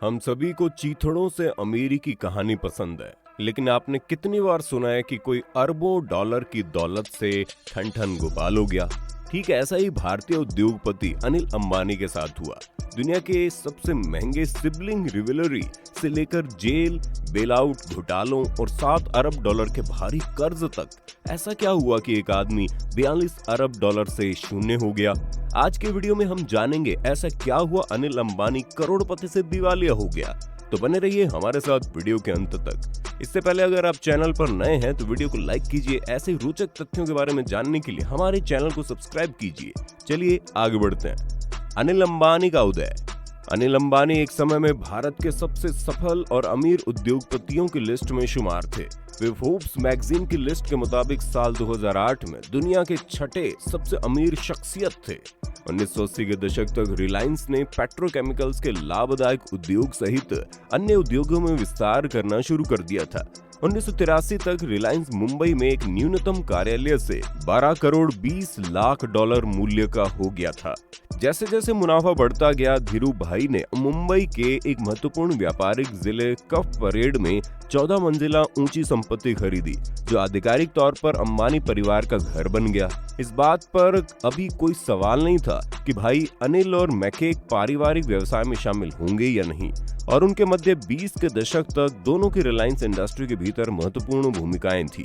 हम सभी को चीथड़ों से अमीरी की कहानी पसंद है, लेकिन आपने कितनी बार सुना है कि कोई अरबों डॉलर की दौलत से ठन ठन गोपाल हो गया। ठीक ऐसा ही भारतीय उद्योगपति अनिल अंबानी के साथ हुआ। दुनिया के सबसे महंगे सिबलिंग रिवलरी से लेकर जेल, बेलआउट घोटालों और 7 अरब डॉलर के भारी कर्ज तक, ऐसा क्या हुआ कि एक आदमी 42 अरब डॉलर से शून्य हो गया। आज के वीडियो में हम जानेंगे ऐसा क्या हुआ अनिल अंबानी करोड़पति से दिवालिया हो गया। तो बने रहिए हमारे साथ वीडियो के अंत तक। इससे पहले अगर आप चैनल पर नए हैं तो वीडियो को लाइक कीजिए। ऐसे रोचक तथ्यों के बारे में जानने के लिए हमारे चैनल को सब्सक्राइब कीजिए। चलिए आगे बढ़ते हैं। अनिल अंबानी का उदय। अनिल अंबानी एक समय में भारत के सबसे सफल और अमीर उद्योगपतियों की लिस्ट में शुमार थे। वे फोर्ब्स मैगजीन की लिस्ट के मुताबिक साल 2008 में दुनिया के छठे सबसे अमीर शख्सियत थे। 1980 के दशक तक रिलायंस ने पेट्रोकेमिकल्स के लाभदायक उद्योग सहित अन्य उद्योगों में विस्तार करना शुरू कर दिया था। 1983 तक रिलायंस मुंबई में एक न्यूनतम कार्यालय से 12 करोड़ 20 लाख डॉलर मूल्य का हो गया था। जैसे जैसे मुनाफा बढ़ता गया, धीरू भाई ने मुंबई के एक महत्वपूर्ण व्यापारिक जिले कफ परेड में 14 मंजिला ऊंची संपत्ति खरीदी, जो आधिकारिक तौर पर अंबानी परिवार का घर बन गया। इस बात पर अभी कोई सवाल नहीं था कि भाई अनिल और मैके एक पारिवारिक व्यवसाय में शामिल होंगे या नहीं, और उनके मध्य 20 के दशक तक दोनों की रिलायंस इंडस्ट्री के भीतर महत्वपूर्ण भूमिकाएं थी।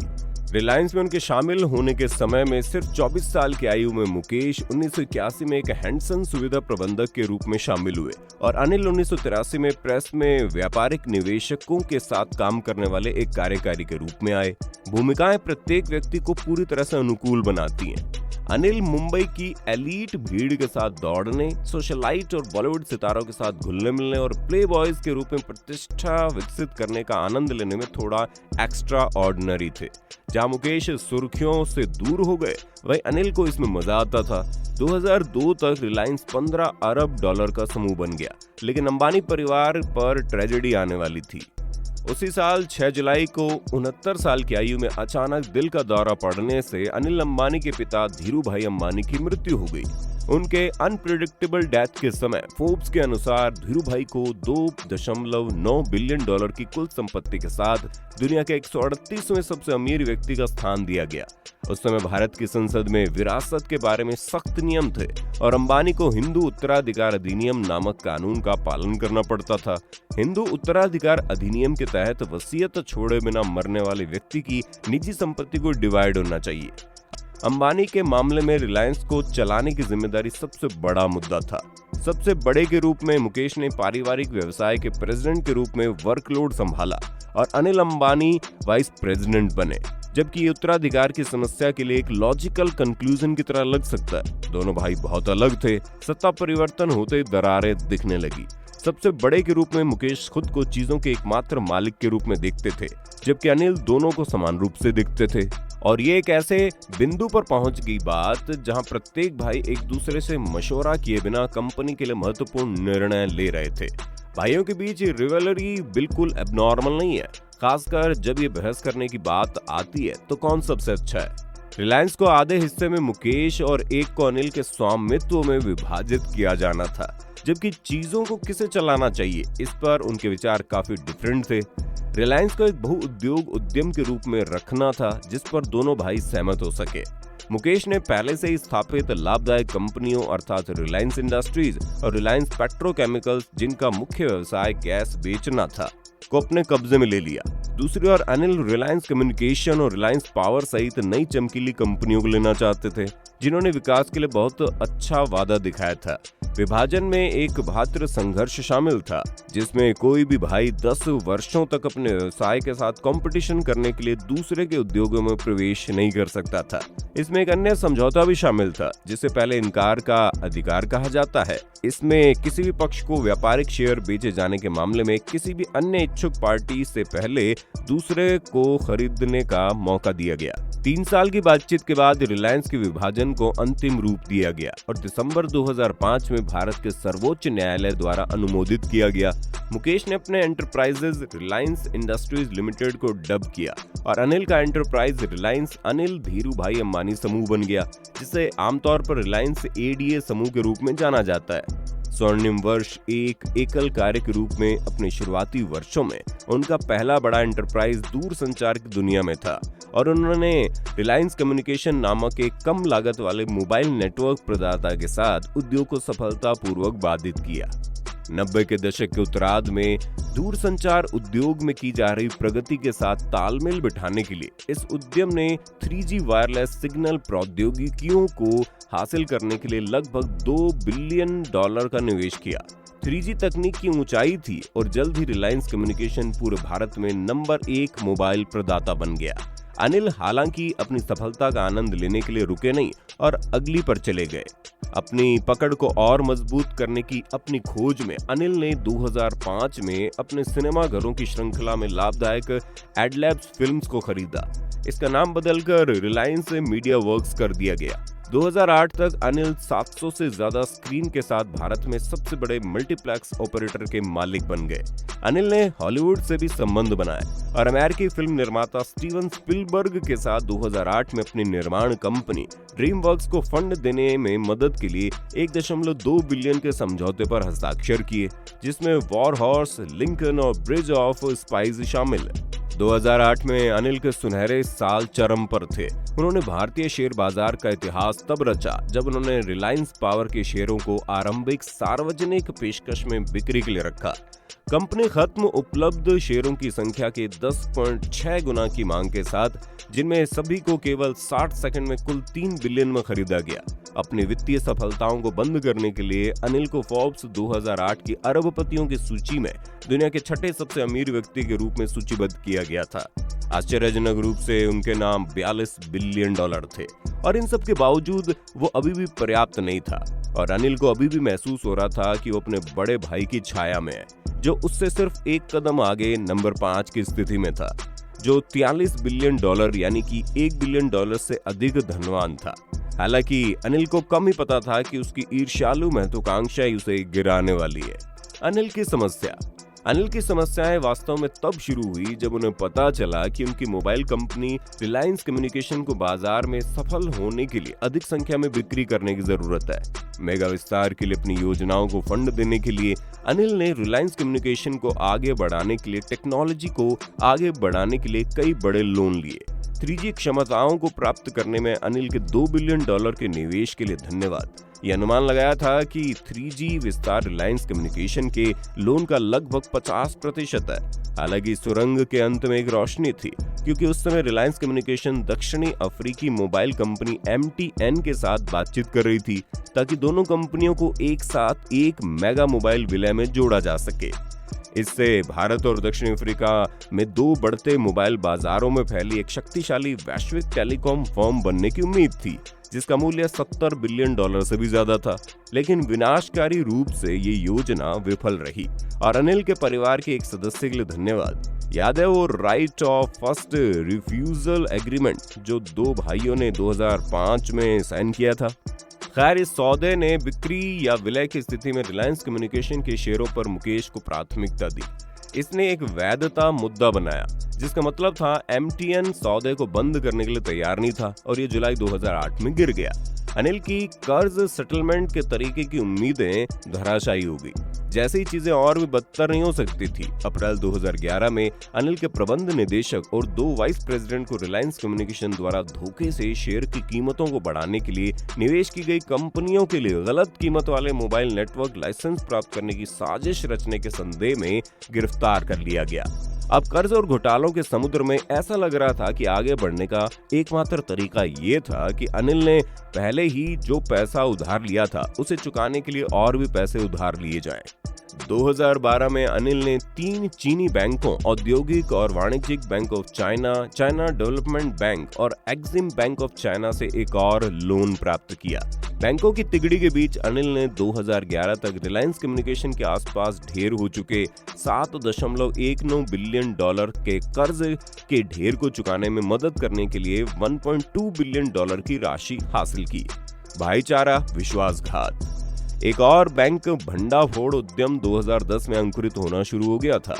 रिलायंस में उनके शामिल होने के समय में सिर्फ 24 साल की आयु में मुकेश 1981 में एक हैंडसन सुविधा प्रबंधक के रूप में शामिल हुए और अनिल 1983 में प्रेस में व्यापारिक निवेशकों के साथ काम करने वाले एक कार्यकारी के रूप में आए। भूमिकाएं प्रत्येक व्यक्ति को पूरी तरह से अनुकूल बनाती हैं। अनिल मुंबई की एलीट भीड़ के साथ दौड़ने, सोशलाइट और बॉलीवुड सितारों के साथ घुलने मिलने और प्ले बॉयज के रूप में प्रतिष्ठा विकसित करने का आनंद लेने में थोड़ा एक्स्ट्रा ऑर्डिनरी थे। जहां मुकेश सुर्खियों से दूर हो गए, वहीं अनिल को इसमें मजा आता था। 2002 तक रिलायंस 15 अरब डॉलर का समूह बन गया, लेकिन अंबानी परिवार पर ट्रेजेडी आने वाली थी। उसी साल 6 जुलाई को 69 साल की आयु में अचानक दिल का दौरा पड़ने से अनिल अंबानी के पिता धीरू भाई अंबानी की मृत्यु हो गई। उनके अनप्रिडिक्टेबल डेथ के समय फोर्ब्स के अनुसार धीरू भाई को 2.9 बिलियन डॉलर की कुल संपत्ति के साथ दुनिया के 138वें सबसे अमीर व्यक्ति का स्थान दिया गया। उस समय भारत की संसद में विरासत के बारे में सख्त नियम थे और अंबानी को हिंदू उत्तराधिकार अधिनियम नामक कानून का पालन करना पड़ता था। हिंदू उत्तराधिकार अधिनियम के तहत वसीयत छोड़े बिना मरने वाले व्यक्ति की निजी संपत्ति को डिवाइड होना चाहिए। अंबानी के मामले में रिलायंस को चलाने की जिम्मेदारी सबसे बड़ा मुद्दा था। सबसे बड़े के रूप में मुकेश ने पारिवारिक व्यवसाय के प्रेसिडेंट के रूप में वर्कलोड संभाला और अनिल अंबानी वाइस प्रेसिडेंट बने, जबकि ये उत्तराधिकार की समस्या के लिए एक लॉजिकल कंक्लूजन की तरह लग सकता है। दोनों भाई बहुत अलग थे। सत्ता परिवर्तन होते दरारें दिखने लगी। सबसे बड़े के रूप में मुकेश खुद को चीजों के एकमात्र मालिक के रूप में देखते थे, जबकि अनिल दोनों को समान रूप से देखते थे। और ये एक ऐसे बिंदु पर पहुंच गई बात जहां प्रत्येक भाई एक दूसरे से मशवरा किए बिना कंपनी के लिए महत्वपूर्ण निर्णय ले रहे थे। भाइयों के बीच रिवलरी बिल्कुल एबनॉर्मल नहीं है, खासकर जब ये बहस करने की बात आती है तो कौन सबसे अच्छा है। रिलायंस को आधे हिस्से में मुकेश और एक को अनिल के स्वामित्व में विभाजित किया जाना था, जबकि चीजों को किसे चलाना चाहिए इस पर उनके विचार काफी डिफरेंट थे। रिलायंस को एक बहुउद्योग उद्यम के रूप में रखना था जिस पर दोनों भाई सहमत हो सके। मुकेश ने पहले से ही स्थापित लाभदायक कंपनियों अर्थात रिलायंस इंडस्ट्रीज और रिलायंस पेट्रोकेमिकल्स, जिनका मुख्य व्यवसाय गैस बेचना था, को अपने कब्जे में ले लिया। दूसरी ओर अनिल रिलायंस कम्युनिकेशन और रिलायंस पावर सहित नई चमकीली कंपनियों को लेना चाहते थे, जिन्होंने विकास के लिए बहुत अच्छा वादा दिखाया था। विभाजन में एक भातृ संघर्ष शामिल था, जिसमें कोई भी भाई 10 वर्षों तक अपने व्यवसाय के साथ कंपटीशन करने के लिए दूसरे के उद्योगों में प्रवेश नहीं कर सकता था। इसमें एक अन्य समझौता भी शामिल था, जिसे पहले इनकार का अधिकार कहा जाता है। इसमें किसी भी पक्ष को व्यापारिक शेयर बेचे जाने के मामले में किसी भी अन्य इच्छुक पार्टी से पहले दूसरे को खरीदने का मौका दिया गया। 3 साल की बातचीत के बाद रिलायंस के विभाजन को अंतिम रूप दिया गया और दिसंबर 2005 में भारत के सर्वोच्च न्यायालय द्वारा अनुमोदित किया गया। मुकेश ने अपने एंटरप्राइजेज रिलायंस इंडस्ट्रीज लिमिटेड को डब किया और अनिल का एंटरप्राइज रिलायंस अनिल धीरू भाई अंबानी समूह बन गया, जिसे आमतौर पर रिलायंस एडीए समूह के रूप में जाना जाता है। स्वर्णिम वर्ष एक एकल कार्य के रूप में अपने शुरुआती वर्षों में उनका पहला बड़ा एंटरप्राइज दूर संचार की दुनिया में था और उन्होंने रिलायंस कम्युनिकेशन नामक एक कम लागत वाले मोबाइल नेटवर्क प्रदाता के साथ उद्योग को सफलतापूर्वक बाधित किया। 90 के दशक के उत्तरार्ध में दूरसंचार उद्योग में की जा रही प्रगति के साथ तालमेल बिठाने के लिए इस उद्यम ने 3G वायरलेस सिग्नल प्रौद्योगिकियों को हासिल करने के लिए लगभग $2 बिलियन का निवेश किया। 3G तकनीक की ऊंचाई थी और जल्द ही रिलायंस कम्युनिकेशन पूरे भारत में नंबर 1 मोबाइल प्रदाता बन गया। अनिल हालांकि अपनी सफलता का आनंद लेने के लिए रुके नहीं और अगली पर चले गए। अपनी पकड़ को और मजबूत करने की अपनी खोज में अनिल ने 2005 में अपने सिनेमाघरों की श्रृंखला में लाभदायक एडलैब्स फिल्म्स को खरीदा। इसका नाम बदलकर रिलायंस मीडिया वर्क्स कर दिया गया। 2008 तक अनिल 700 से ज्यादा स्क्रीन के साथ भारत में सबसे बड़े मल्टीप्लेक्स ऑपरेटर के मालिक बन गए। अनिल ने हॉलीवुड से भी संबंध बनाए और अमेरिकी फिल्म निर्माता स्टीवन स्पिलबर्ग के साथ 2008 में अपनी निर्माण कंपनी ड्रीमवर्क्स को फंड देने में मदद के लिए 1.2 बिलियन के समझौते पर हस्ताक्षर किए, जिसमें वॉर हॉर्स, लिंकन और ब्रिज ऑफ स्पाइस शामिल है। 2008 में अनिल के सुनहरे साल चरम पर थे। उन्होंने भारतीय शेयर बाजार का इतिहास तब रचा जब उन्होंने रिलायंस पावर के शेयरों को आरंभिक सार्वजनिक पेशकश में बिक्री के लिए रखा। कंपनी खत्म उपलब्ध शेयरों की संख्या के 10.6 गुना की मांग के साथ, जिनमें सभी को केवल 60 सेकंड में कुल 3 बिलियन में खरीदा गया। अपनी वित्तीय सफलताओं को बंद करने के लिए अनिल को फोर्ब्स 2008 की अरबपतियों की सूची में दुनिया के 6ठे सबसे अमीर व्यक्ति के रूप में सूचीबद्ध किया गया था। आश्चर्यजनक रूप से उनके नाम $42 बिलियन थे और इन सब के बावजूद वो अभी भी पर्याप्त नहीं था और अनिल को अभी भी महसूस हो रहा था कि वो अपने बड़े भाई की छाया में है, जो उससे सिर्फ एक कदम आगे नंबर 5 की स्थिति में था, जो $43 बिलियन यानी कि $1 बिलियन से अधिक धनवान था। हालांकि अनिल को कम ही पता था कि उसकी ईर्ष्यालु महत्वाकांक्षा ही उसे गिराने वाली है। अनिल की समस्याएं वास्तव में तब शुरू हुई जब उन्हें पता चला कि उनकी मोबाइल कंपनी रिलायंस कम्युनिकेशन को बाजार में सफल होने के लिए अधिक संख्या में बिक्री करने की जरूरत है। मेगा विस्तार के लिए अपनी योजनाओं को फंड देने के लिए अनिल ने रिलायंस कम्युनिकेशन को आगे बढ़ाने के लिए टेक्नोलॉजी को आगे बढ़ाने के लिए कई बड़े लोन लिए। 3G क्षमताओं को प्राप्त करने में अनिल के $2 बिलियन के निवेश के लिए धन्यवाद। यह अनुमान लगाया था कि 3G विस्तार रिलायंस कम्युनिकेशन के लोन का लगभग 50% है। हालांकि सुरंग के अंत में एक रोशनी थी, क्योंकि उस समय रिलायंस कम्युनिकेशन दक्षिणी अफ्रीकी मोबाइल कंपनी MTN के साथ बातचीत कर रही थी ताकि दोनों कंपनियों को एक साथ एक मेगा मोबाइल विलय में जोड़ा जा सके। इससे भारत और दक्षिण अफ्रीका में 2 बढ़ते मोबाइल बाजारों में फैली एक शक्तिशाली वैश्विक टेलीकॉम फर्म बनने की उम्मीद थी, जिसका मूल्य $70 बिलियन से भी ज्यादा था। लेकिन विनाशकारी रूप से ये योजना विफल रही और अनिल के परिवार के एक सदस्य के लिए धन्यवाद। याद है वो right of first refusal agreement जो 2 भाइयों ने 2005 में साइन किया था। खैर, इस सौदे ने बिक्री या विलय की स्थिति में रिलायंस कम्युनिकेशन के शेयरों पर मुकेश को प्राथमिकता दी। इसने एक वैधता मुद्दा बनाया, जिसका मतलब था MTN सौदे को बंद करने के लिए तैयार नहीं था और ये जुलाई 2008 में गिर गया। अनिल की कर्ज सेटलमेंट के तरीके की उम्मीदें धराशायी हो गई। जैसे ही चीजें और भी बदतर नहीं हो सकती थी, अप्रैल 2011 में अनिल के प्रबंध निदेशक और 2 वाइस प्रेसिडेंट को रिलायंस कम्युनिकेशन द्वारा धोखे से शेयर की कीमतों को बढ़ाने के लिए निवेश की गई कंपनियों के लिए गलत कीमत वाले मोबाइल नेटवर्क लाइसेंस प्राप्त करने की साजिश रचने के संदेह में गिरफ्तार कर लिया गया। अब कर्ज और घोटालों के समुद्र में ऐसा लग रहा था कि आगे बढ़ने का एकमात्र तरीका ये था कि अनिल ने पहले ही जो पैसा उधार लिया था उसे चुकाने के लिए और भी पैसे उधार लिए जाएं। 2012 में अनिल ने 3 चीनी बैंकों, औद्योगिक और वाणिज्यिक bank of China, China development bank और एक्सिम बैंक ऑफ चाइना से एक और लोन प्राप्त किया। बैंकों की तिगड़ी के बीच अनिल ने 2011 तक रिलायंस कम्युनिकेशन के आसपास ढेर हो चुके $7.19 बिलियन के कर्ज के ढेर को चुकाने में मदद करने के लिए $1.2 बिलियन की राशि हासिल की। भाईचारा, विश्वासघात। एक और बैंक भंडाफोड़ उद्यम 2010 में अंकुरित होना शुरू हो गया था,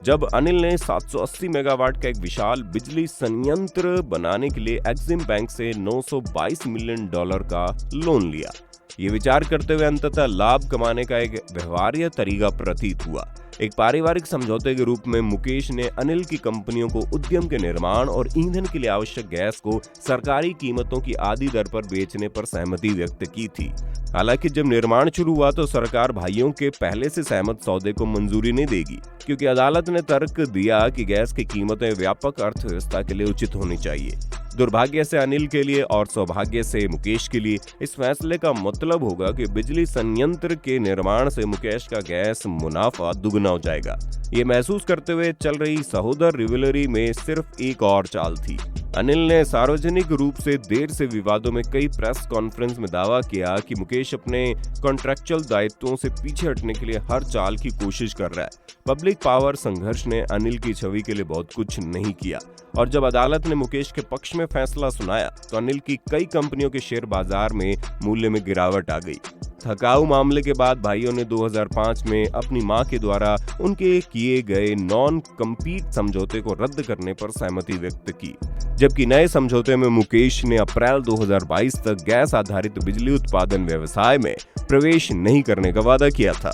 जब अनिल ने 780 मेगावाट का एक विशाल बिजली संयंत्र बनाने के लिए एक्सिम बैंक से $922 मिलियन का लोन लिया। ये विचार करते हुए अंततः लाभ कमाने का एक व्यवहार्य तरीका प्रतीत हुआ। एक पारिवारिक समझौते के रूप में मुकेश ने अनिल की कंपनियों को उद्यम के निर्माण और ईंधन के लिए आवश्यक गैस को सरकारी कीमतों की आधी दर पर बेचने पर सहमति व्यक्त की थी। हालांकि जब निर्माण शुरू हुआ तो सरकार भाइयों के पहले से सहमत सौदे को मंजूरी नहीं देगी, क्योंकि अदालत ने तर्क दिया कि गैस की कीमतें व्यापक अर्थव्यवस्था के लिए उचित होनी चाहिए। दुर्भाग्य से अनिल के लिए और सौभाग्य से मुकेश के लिए इस फैसले का मतलब होगा कि बिजली संयंत्र के निर्माण से मुकेश का गैस मुनाफा दुगना हो जाएगा। ये महसूस करते हुए चल रही सहोदर रिवलरी में सिर्फ एक और चाल थी। अनिल ने सार्वजनिक रूप से देर से विवादों में कई प्रेस कॉन्फ्रेंस में दावा किया कि मुकेश अपने कॉन्ट्रैक्चुअल दायित्वों से पीछे हटने के लिए हर चाल की कोशिश कर रहा है। पब्लिक पावर संघर्ष ने अनिल की छवि के लिए बहुत कुछ नहीं किया, और जब अदालत ने मुकेश के पक्ष में फैसला सुनाया तो अनिल की कई कंपनियों के शेयर बाजार में मूल्य में गिरावट आ गई। थकाऊ मामले के बाद भाइयों ने 2005 में अपनी मां के द्वारा उनके किए गए नॉन कम्पीट समझौते को रद्द करने पर सहमति व्यक्त की, जबकि नए समझौते में मुकेश ने अप्रैल 2022 तक गैस आधारित बिजली उत्पादन व्यवसाय में प्रवेश नहीं करने का वादा किया था।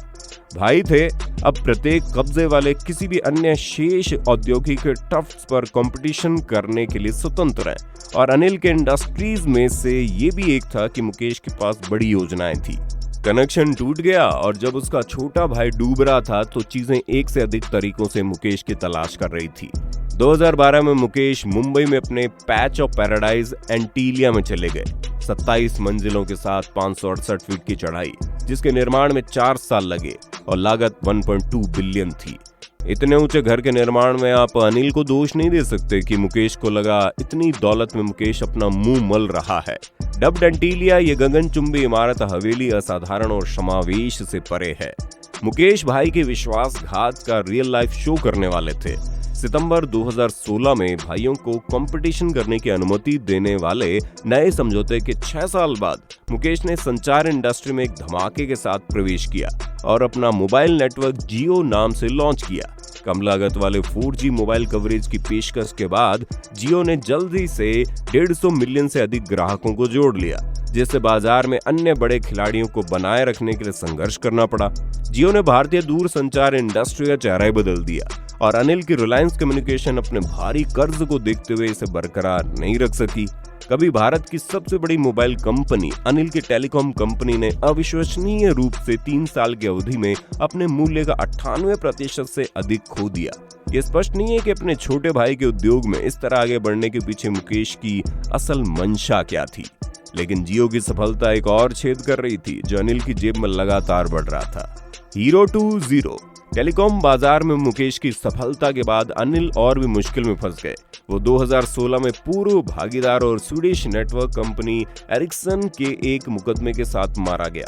भाई थे अब प्रत्येक कब्जे वाले किसी भी अन्य शेष औद्योगिक टफ्ट्स पर कंपटीशन करने के लिए स्वतंत्र हैं, और अनिल के इंडस्ट्रीज में से ये भी एक था कि मुकेश के पास बड़ी योजनाएं थी। कनेक्शन टूट गया और जब उसका छोटा भाई डूब रहा था तो चीजें एक से अधिक तरीकों से मुकेश की तलाश कर रही थी। 2012 में मुकेश मुंबई में अपने पैच ऑफ पैराडाइज एंटीलिया में चले गए, 27 मंजिलों के साथ 568 फीट की चढ़ाई, जिसके निर्माण में 4 साल लगे और लागत 1.2 बिलियन थी। इतने ऊंचे घर के निर्माण में आप अनिल को दोष नहीं दे सकते कि मुकेश को लगा इतनी दौलत में मुकेश अपना मुंह मल रहा है। डब्ड एंटीलिया ये गगनचुंबी इमारत हवेली असाधारण और समावेश से परे है। मुकेश भाई के विश्वासघात का रियल लाइफ शो करने वाले थे। सितंबर 2016 में भाइयों को कंपटीशन करने की अनुमति देने वाले नए समझौते के 6 साल बाद मुकेश ने संचार इंडस्ट्री में एक धमाके के साथ प्रवेश किया और अपना मोबाइल नेटवर्क जियो नाम से लॉन्च किया। कम लागत वाले 4G मोबाइल कवरेज की पेशकश के बाद जियो ने जल्दी से 150 मिलियन से अधिक ग्राहकों को जोड़ लिया, जिससे बाजार में अन्य बड़े खिलाड़ियों को बनाए रखने के लिए संघर्ष करना पड़ा। जियो ने भारतीय दूर संचार इंडस्ट्री का चेहरा ही बदल दिया, और अनिल की रिलायंस कम्युनिकेशन अपने भारी कर्ज को देखते हुए इसे बरकरार नहीं रख सकी। कभी भारत की सबसे बड़ी मोबाइल कंपनी अनिल की टेलीकॉम कंपनी ने अविश्वसनीय रूप से 3 साल की अवधि में अपने मूल्य का 98% से अधिक खो दिया। ये स्पष्ट नहीं है कि अपने छोटे भाई के उद्योग में इस तरह आगे बढ़ने के पीछे मुकेश की असल मंशा क्या थी, लेकिन जियो की सफलता एक और छेद कर रही थी जो अनिल की जेब में लगातार बढ़ रहा था। Hero to zero. टेलीकॉम बाजार में मुकेश की सफलता के बाद अनिल और भी मुश्किल में फंस गए। वो 2016 में पूर्व भागीदार और स्वीडिश नेटवर्क कंपनी एरिक्सन के एक मुकदमे के साथ मारा गया,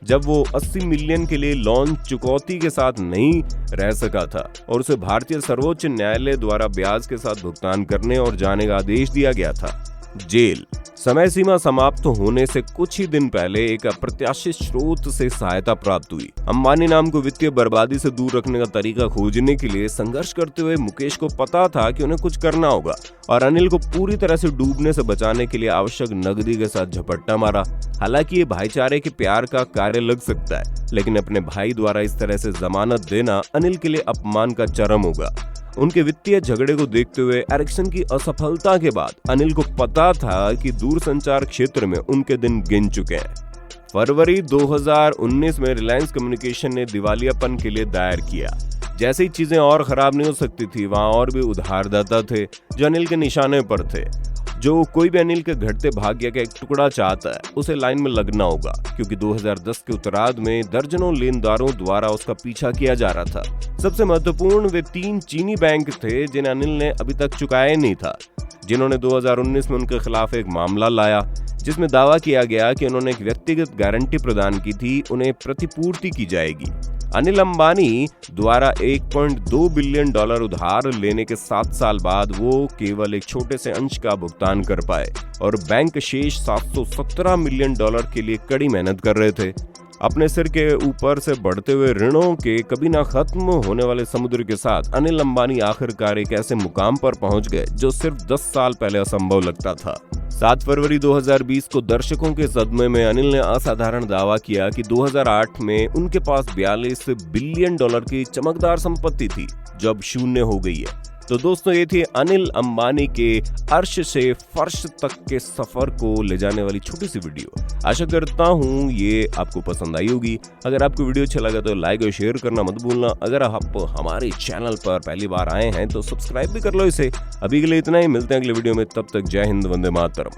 जब वो 80 मिलियन के लिए लोन चुकौती के साथ नहीं रह सका था और उसे भारतीय सर्वोच्च न्यायालय द्वारा ब्याज के साथ भुगतान करने और जाने का आदेश दिया गया था। जेल। समय सीमा समाप्त होने से कुछ ही दिन पहले एक अप्रत्याशित स्रोत से सहायता प्राप्त हुई। अंबानी नाम को वित्तीय बर्बादी से दूर रखने का तरीका खोजने के लिए संघर्ष करते हुए मुकेश को पता था कि उन्हें कुछ करना होगा, और अनिल को पूरी तरह से डूबने से बचाने के लिए आवश्यक नकदी के साथ झपट्टा मारा। हालांकि ये भाईचारे के प्यार का कार्य लग सकता है, लेकिन अपने भाई द्वारा इस तरह से जमानत देना अनिल के लिए अपमान का चरम होगा। उनके वित्तीय झगड़े को देखते हुए एरिक्सन की असफलता के बाद अनिल को पता था कि दूरसंचार क्षेत्र में उनके दिन गिन चुके हैं। फरवरी 2019 में रिलायंस कम्युनिकेशन ने दिवालियापन के लिए दायर किया। जैसे ही चीजें और खराब नहीं हो सकती थी, वहां और भी उधारदाता थे जो अनिल के निशाने पर थे। जो कोई भी अनिल के घटते भाग्य का एक टुकड़ा चाहता है, उसे लाइन में लगना होगा, क्योंकि 2010 के उत्तरार्ध में दर्जनों लेनदारों द्वारा उसका पीछा किया जा रहा था। सबसे महत्वपूर्ण वे 3 चीनी बैंक थे जिन्हें अनिल ने अभी तक चुकाया नहीं था, जिन्होंने 2019 में उनके खिलाफ एक मामला लाया जिसमें दावा किया गया कि उन्होंने एक व्यक्तिगत गारंटी प्रदान की थी, उन्हें प्रतिपूर्ति की जाएगी। अनिल अंबानी द्वारा $1.2 बिलियन उधार लेने के 7 साल बाद वो केवल एक छोटे से अंश का भुगतान कर पाए और बैंक शेष $717 मिलियन के लिए कड़ी मेहनत कर रहे थे। अपने सिर के ऊपर से बढ़ते हुए ऋणों के कभी ना खत्म होने वाले समुद्र के साथ अनिल अंबानी आखिरकार एक ऐसे मुकाम पर पहुंच गए जो सिर्फ 10 साल पहले असंभव लगता था। 7 फरवरी 2020 को दर्शकों के सदमे में अनिल ने असाधारण दावा किया कि 2008 में उनके पास 42 बिलियन डॉलर की चमकदार संपत्ति थी, जो अब शून्य हो गई है। तो दोस्तों, ये थी अनिल अंबानी के अर्श से फर्श तक के सफर को ले जाने वाली छोटी सी वीडियो। आशा करता हूँ ये आपको पसंद आई होगी। अगर आपको वीडियो अच्छा लगा तो लाइक और शेयर करना मत भूलना। अगर आप हमारे चैनल पर पहली बार आए हैं तो सब्सक्राइब भी कर लो इसे। अभी के लिए इतना ही, मिलते हैं अगले वीडियो में। तब तक जय हिंद, वंदे मातरम।